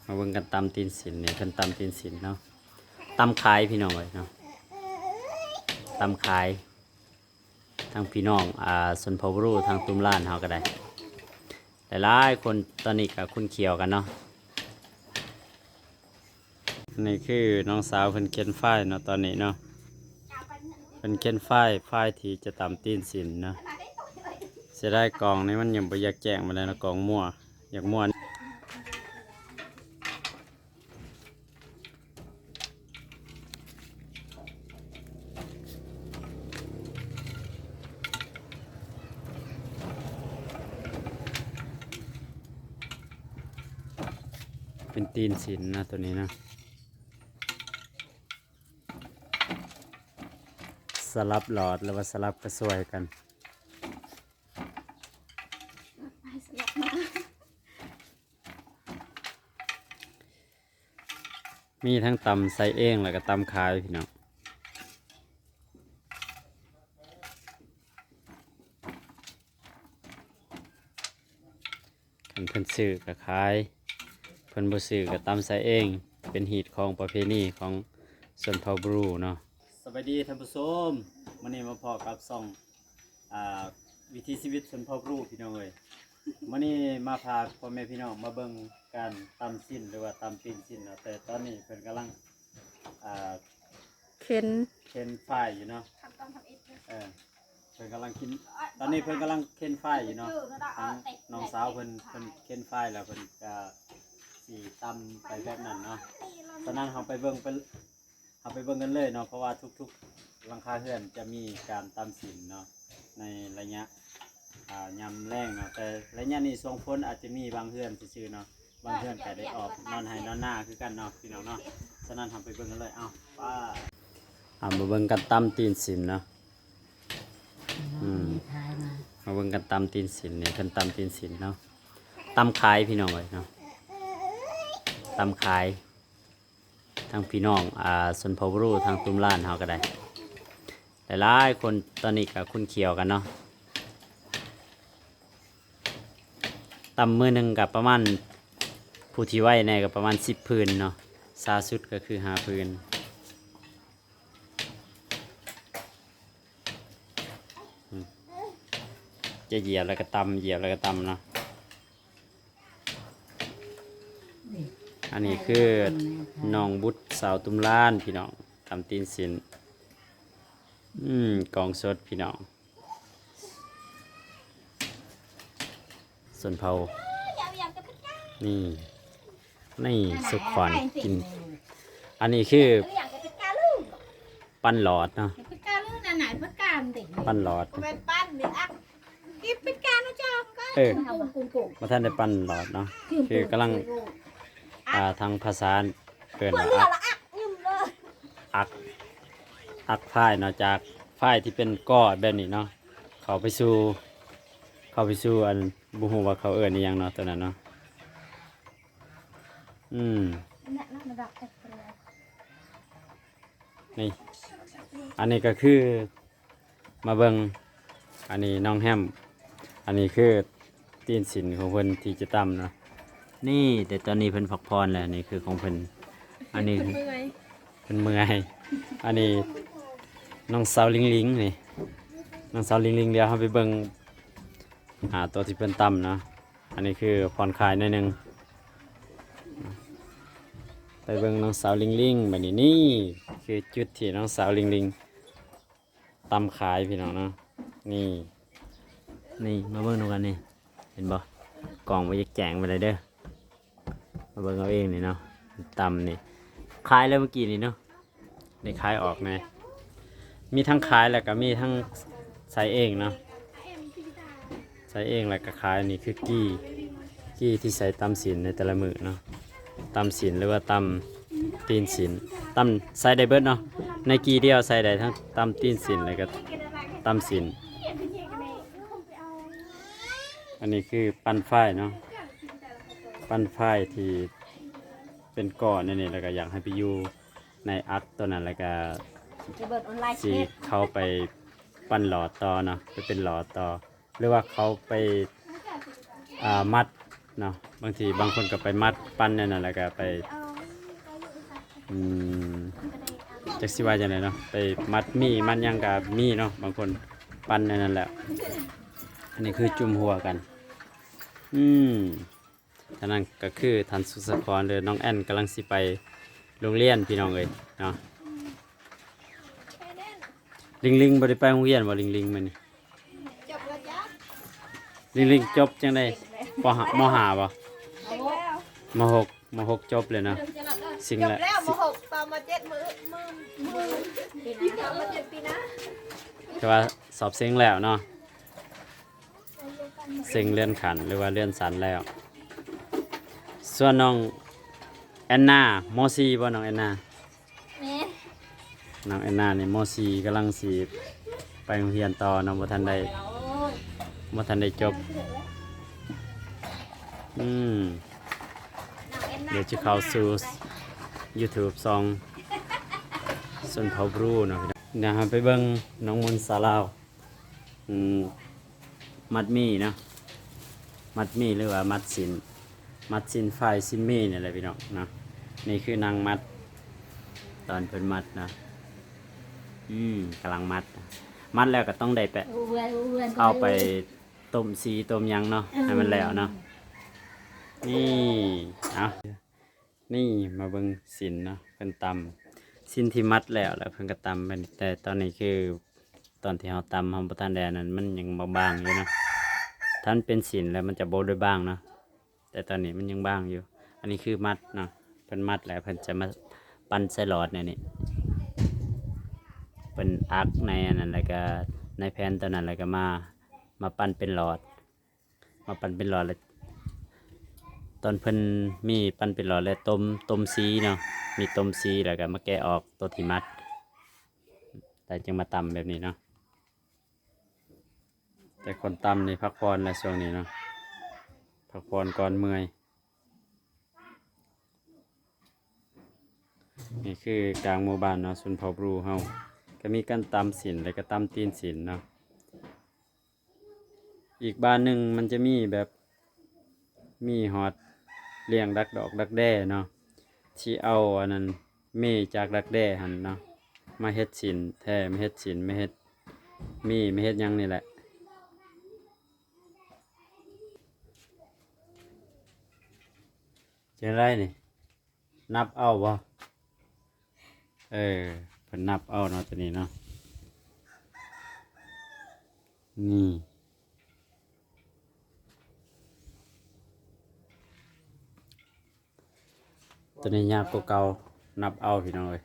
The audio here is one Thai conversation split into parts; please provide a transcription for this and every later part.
มาเบิ่งกันตำตีนสินนี่เพิ่นตำตีนสินเนาะตำขายพี่น้องเลยเนาะตำขายทางพี่น้องสนพบรูทางตุ้มล้านเฮาก็ได้แต่หลายคนตอนนี้ก็คุ้นเขียวกันเนาะนี่คือน้องสาวเพิ่นเขียนฝ้ายเนาะตอนนี้เนาะเพิ่นเขียนฝ้ายที่จะตำตีนสินเนาะเสียได้กองนี้มันยังบ่อยากแจ้งมาแล้วนะกองมั่วอยากมั่วเป็นตีนสินนะตัวนี้นะสลับหลอดหรือว่าสลับกระสวยกันมีทั้งตำใส่เองแล้วก็ตำขายพี่น้องเพิ่นซื้อกับขายเพิ่นบ่ซื้อกับตำใส่เองเป็นหีดของประเพณีของส่วนเผ่าบรูเนาะสวัสดีท่านผู้ชมวันนี้มาพอกับซ่องวิถีชีวิตส่วนเผ่าบรูพี่น้องเอ้ยวันนี้มาพาพ่อแม่พี่น้องมาเบิ่งการตำสิ้นหรือว่าตำปีนสิ้นเนาะแต่ตอนนี้เพิ่นกำลังเข็นฝ้ายอยู่เนาะเพิ่นกำลังกินตอนนี้เพิ่นกำลังเข็นฝ้ายอยู่เนาะทั้งน้องสาวเพิ่นเข็นฝ้ายแล้วเพิ่นก็สีตำไปแบบนั้นเนาะตอนนั้นเราไปเบิ่งกันเลยเนาะเพราะว่าทุกๆหลังคาเรือนจะมีการตำสินเนาะในระยะยำแรงเนาะแต่ระยะนี้ทรงพ้นอาจจะมีบางเรือนซื่อๆเนาะบางเรือนแต่ได้ออกนอนให้นอนหน้าคือกันเนาะพี่น้องเนาะฉะนั้นเราไปเบิ่งกันเลยป้ามาเบิ่งกันตำตีนสินเนาะมาเบิ่งกันตำตีนสินนี่เพิ่นตำตีนสินเนาะตำขายพี่น้องเลยเนาะตำขายทางพี่น้องสนพบรูทางตุ้มล้านเฮาก็ได้แต่หลายคนตอนนี้ก็คุ้นเขียวกันเนาะตำมือหนึ่งกับประมาณผู้ที่ไหวในกับประมาณ10 พื้นเนาะซาสุดก็คือ5 พื้นจะเหยียบแล้วก็ตำเหยียบแล้วก็ตำเนาะอันนี้คือน้องบุตรสาวตุ้มล้านพี่น้องตำตีนสินกองสดพี่น้องส่วนเผานี่สุกขวัญกินอันนี้คือปั้นหลอดเนาะปั้นหลอดมาท่านได้ปั้นหลอดเนาะคือกำลังทางภาษาเกินอักฝ้ายเนาะจากฝ้ายที่เป็นก้อนแบบนี้เนาะเข้าไปสู่อันบุหูว่าเขาเอิ้นอีหยังเนาะตัวนั้นเนาะนี่อันนี้ก็คือมาเบิ่งอันนี้น้องแฮมอันนี้คือตีนสินของเพิ่นที่จะตำเนาะนี่แต่ตอนนี้เพิ่นพักผ่อนแล้วนี่คือของเพิ่นอันนี้เพิ่นเมื่อยอันนี้น้องสาวลิงนี่น้องสาวลิงเดี๋ยวเราไปเบิ่งตัวที่เพิ่นตำเนาะอันนี้คือผ่อนคลายหน่อยนึงไปเบิ่งน้องสาวลิงแบบนี้นี่คือจุดที่น้องสาวลิงตำขายพี่น้องเนาะนี่มาเบิ่งดูกันนี่เห็นบ่กล่องไว้แจงไปเลยเด้อมาเบิ่งเอาเองนี่เนาะตำนี่ขายแล้วเมื่อกี้นี่เนาะได้ขายออกไงมีทั้งขายแล้วก็มีทั้งใส่เองเนาะใส่เองแล้วก็ขายนี่คือกี้ที่ใส่ตำสินในแต่ละมื้อเนาะตำสินหรือว่าตำตีนสินตำใส่ได้เบิดเนาะในกี้เดียวใส่ได้ทั้งตำตีนสินแล้วก็ตำสินอันนี้คือปั้นฝ้ายเนาะปั้นฝ้ายที่เป็นก้อนนี่แล้วก็อยากให้ไปอยู่ในอัดตัวนั้นแล้วก็สีเข้าไปปั้นหลอดต่อเนาะไปเป็นหลอดต่อหรือว่าเขาไปมัด เนาะบางทีบางคนก็ไปมัดปั้นนั่นน่ะแล้วก็ไปอืมจักสิว่าจังไดเนาะไปมัดมีมันหยังก็มีเนาะบางคนปั้นนั่นแหละอันนี้คือจุ่มหัวกันอืมฉะนั้นก็คือท่านสุสครหรือน้องแอนกำลังสิไปโรงเรียนพี่น้องเอ้ยเนาะลิงบ่ได้ไปโรงเรียนบ่ลิงมันนี่ จบแล้วจ้ะ ลิงจบจังได๋ปหมห้าบ่ จบแล้ว มหกจบเลยนะสิ่ง จบ แหละ แล้วมหกต่อมา7มือปีต่อมา7ปีนะ แต่ว่าสอบเซ็งแล้วเนาะเซ็งเลื่อนขันหรือว่าเลื่อนสันแล้ว ส่วนน้องแอนนามสี่บ่น้องแอนนา แม่ น้องแอนนานี่มสี่กำลังสิไปโรงเรียนต่อเนาะบ่ทันได้จบอืมเดี๋ยวจะเข้าสู่ YouTube ซองส่วนเผาบรูเนาะพี่น้องเดี๋ยวเราไปเบิ่งน้องมนต์สาลาวอืมมัดหมี่เนาะมัดหมี่หรือว่ามัดสินฝ้ายสินหมี่นี่แหละพี่น้องเนาะนี่คือนางมัดตอนเพิ่นมัดนะกำลังมัดแล้วก็ต้องได้ไปเอาไปต้มซีต้มหยังเนาะให้มันแล้วเนาะนี่เอานี่มาเบิ่งสินเนาะเพิ่นตำสินที่มัดแล้วเพิ่นก็ตำไปแต่ตอนนี้คือตอนที่เราตำเราบ่ทันได้นั้นมันยังบางๆอยู่เนาะถ้ามันเป็นสินแล้วมันจะบ่ได้บางเนาะแต่ตอนนี้มันยังบางอยู่ อันนี้คือมัดเนาะเพิ่นมัดแล้วเพิ่นจะมาปั้นใส่หลอดนี่เพิ่นอักในอันนั้นแล้วก็ในแผ่นตัวนั้นแล้วก็มาปั้นเป็นหลอดแล้วตอนเพิ่นมีปั้นเป็นหลอดแล้วต้มสีเนาะมีต้มสีแล้วก็มาแกะออกตัวที่มัดแต่จึงมาตำแบบนี้เนาะแต่คนตำนี่พักผ่อนแล้วช่วงนี้เนาะพักผ่อนก่อนเมื่อยนี่คือกลางหมู่บ้านเนาะชนเผ่าบรูเฮาก็มีการตำศิลป์แล้วก็ตำตีนศิลป์เนาะอีกบ้านหนึ่งมันจะมีแบบมีฮอดเลี้ยงดักดอกดักแด้เนาะที่เอาอันนั้นเมจากดักแด้หันเนาะมาเฮ็ดศิลป์แท้ไม่เฮ็ดศิลป์ไม่เฮ็ดไม่เฮ็ดหยังนี่แหละจังไรนี่นับเอาบ่เพิ่นนับเอาเนาะตัวนี้เนาะนี่ตัวนี้ยากกว่าเก่านับเอาพี่น้องเอ้ย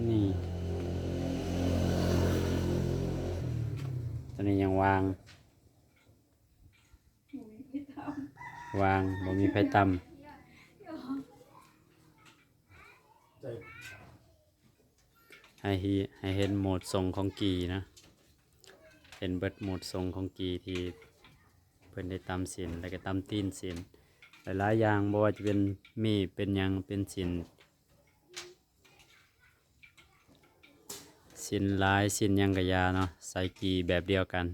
นี่ตัวนี้ยังวางบ่มีไผตำให้เห็นโหมดทรงของกีนะเห็นเบิดโหมดทรงของกีที่เพิ่นได้ตำศิลป์แล้วก็ตำตีนศิลป์หลายๆอย่างบ่ว่าจะเป็นมีดเป็นหยังเป็นศิลป์ลายศิลป์หยังกะยาเนาะใส่กีแบบเดียวกัน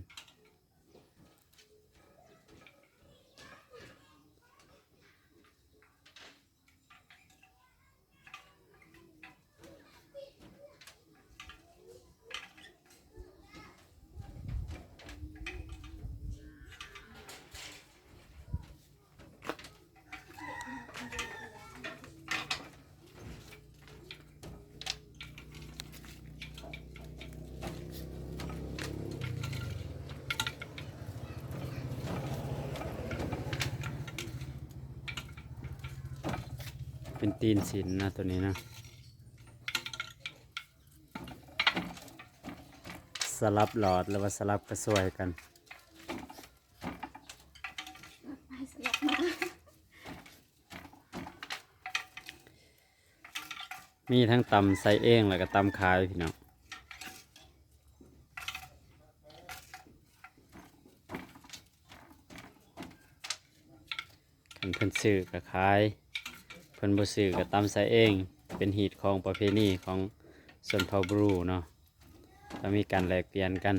เป็นตีนศิลป์นะตัวนี้นะสลับหลอดหรือว่าสลับกระสวยกันมีทั้งตำใส่เองแล้วก็ตำขายพี่น้องเพิ่นซื้อก็ขายเพิ่นบ่ซื้อก็ตำใส่เองเป็นฮีตของประเพณีของชนเผ่าบรูเนาะถ้ามีการแลกเปลี่ยนกัน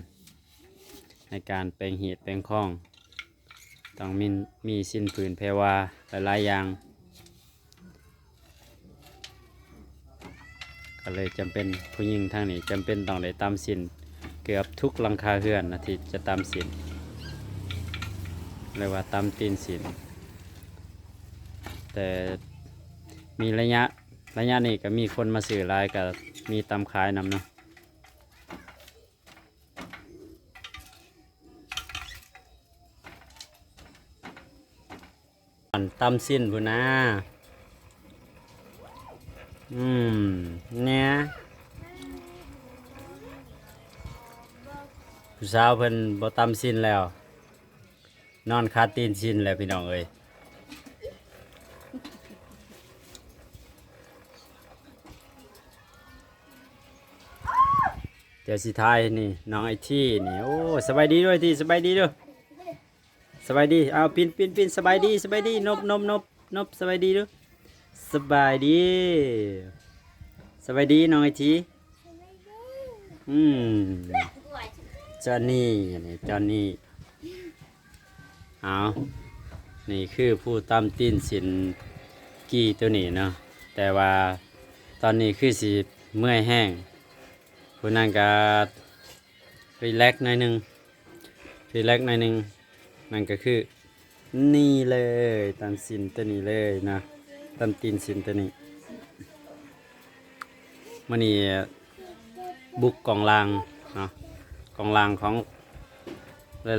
ในการแปลงหีดแปลงคล้องต้องมีสิ้นผืนแพรวาหลายๆอย่างก็เลยจำเป็นผู้หญิงทางนี้จำเป็นต้องได้ตามสินเกือบทุกหลังคาเรือนนะที่จะตามสินเรียกว่าตามตีนสินแต่มีระยะนี้ก็มีคนมาซื้อหลายก็มีตามขายนำเนาะตามสิ้นพุ่นนะเนี่ยผู้สาวเพิ่นบ่ตามสิ้นแล้ว นอนคาตีนสิ้นแล้วพี่น้องเอ้ยเดี๋ยวสิทายนี่น้องไอที่นี่โอ้สบายดีด้วยที่สบายดีด้วยสบายดีเอาปินสบายดีนบสบายดีด้วยสบายดีสบายดีน้องไอที่จอนนี่นี่จอนนี่เอานี่คือผู้ตามตีนสินกี้ตัวนี้เนาะแต่ว่าตอนนี้คือสิเมื่อยแห้งผู้นั่งก็รีแลกซ์หน่อยหนึงนั่นก็คือนี่เลยตามสินตัวนี้เลยนะตามตีนสินตัวนี้มันนี่บุกกองลางเนาะกองลางของ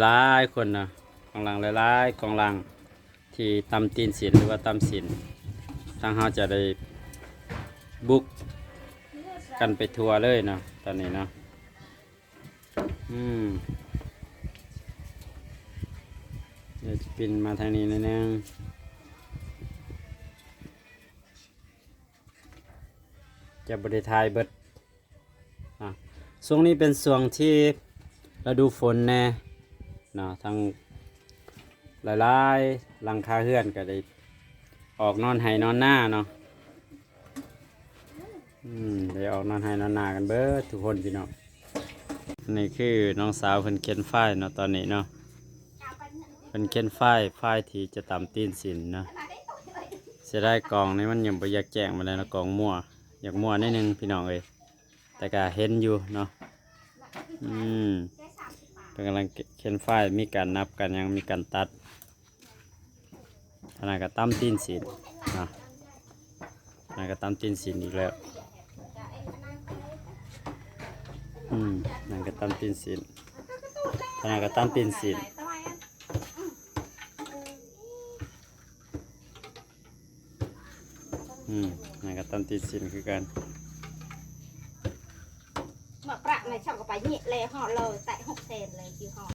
หลายๆคนนะกองลางหลายๆกองลางที่ตามตีนสินหรือว่าตามสินทางเราจะได้บุกกันไปทัวร์เลยเนาะตอนนี้เนาะเดี๋ยวจะปินมาทางนี้นิดนึงจะบริทายเบิดช่วงนี้เป็นช่วงที่ฤดูฝนแน่เนาะทั้งหลายๆหลังคาเรือนก็ได้ออกนอนไห้นอนหน้าเนาะได้ออกนอนไห้นอนหน้ากันเบิดทุกคนพี่น้องนี่คือน้องสาวเพิ่นเขียนฝ้ายเนาะตอนนี้เนาะเพิ่นเขียนฝ้ายที่จะตามตีนสินเนาะเสียได้กองนี่มันยังบ่อยากแจ้งมาเลยนะกองมั่วอยากมั่วนิดนึงพี่น้องเอ้ยแต่ก็เห็นอยู่เนาะเป็นกำลังเขียนฝ้ายมีการนับกันยังมีการตัดขนาดก็ตามตีนสินเนาะขนาดก็ตามตีนสินอีกแล้วนั่นก็ตามตีนสินขนาดก็ตามตีนสินนั่นก็ตามตีนสินคือกันมาประในช่องก็ไปเนี่ยเลยห่อเลยแต่6 เซนเลยคือห่อ